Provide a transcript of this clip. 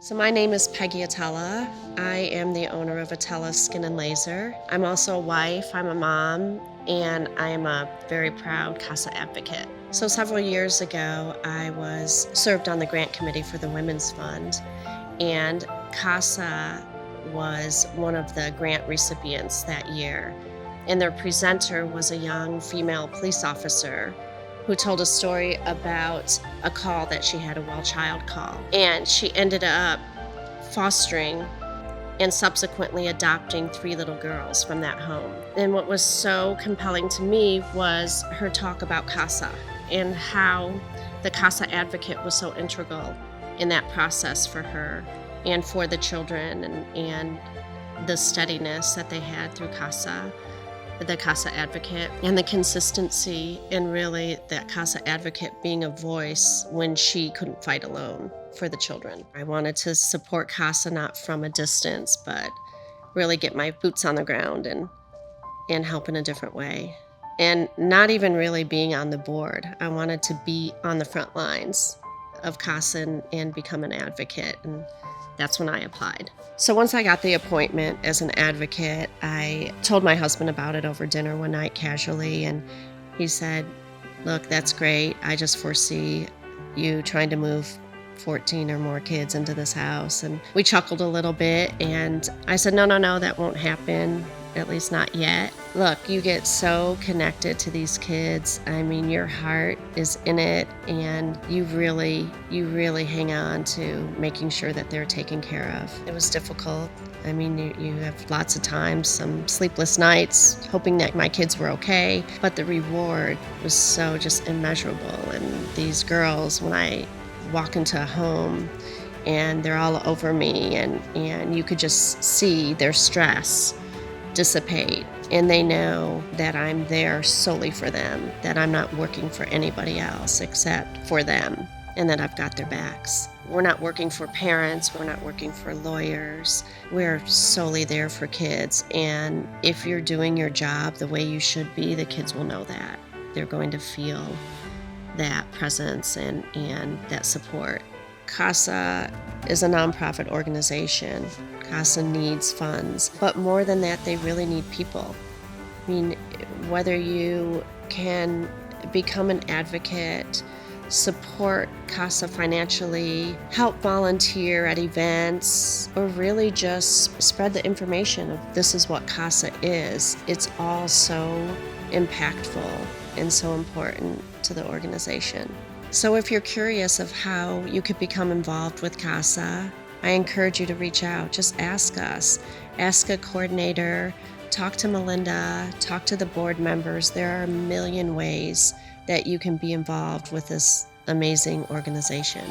So my name is Peggy Atalla. I am the owner of Atalla Skin and Laser. I'm also a wife, I'm a mom, and I am a very proud CASA advocate. So several years ago, I was served on the grant committee for the Women's Fund, and CASA was one of the grant recipients that year. And their presenter was a young female police officer who told a story about a call that she had, a well child call. And she ended up fostering and subsequently adopting 3 little girls from that home. And what was so compelling to me was her talk about CASA and how the CASA advocate was so integral in that process for her and for the children, and the steadiness that they had through CASA, the CASA advocate, and the consistency, and really that CASA advocate being a voice when she couldn't fight alone for the children. I wanted to support CASA not from a distance, but really get my boots on the ground and help in a different way. And not even really being on the board. I wanted to be on the front lines of CASA and become an advocate, and that's when I applied. So once I got the appointment as an advocate, I told my husband about it over dinner one night casually, and he said, "Look, that's great. I just foresee you trying to move 14 or more kids into this house." And we chuckled a little bit, and I said, No, that won't happen. At least not yet. Look, you get so connected to these kids. I mean, your heart is in it, and you really hang on to making sure that they're taken care of. It was difficult. I mean, you have lots of times, some sleepless nights, hoping that my kids were okay, but the reward was so just immeasurable. And these girls, when I walk into a home and they're all over me, and you could just see their stress dissipate, and they know that I'm there solely for them, that I'm not working for anybody else except for them, and that I've got their backs. We're not working for parents, we're not working for lawyers, we're solely there for kids. And if you're doing your job the way you should be, the kids will know that. They're going to feel that presence and that support. CASA is a nonprofit organization. CASA needs funds, but more than that, they really need people. I mean, whether you can become an advocate, support CASA financially, help volunteer at events, or really just spread the information of this is what CASA is, it's all so impactful and so important to the organization. So if you're curious of how you could become involved with CASA, I encourage you to reach out. Just ask us. Ask a coordinator, talk to Melinda, talk to the board members. There are a million ways that you can be involved with this amazing organization.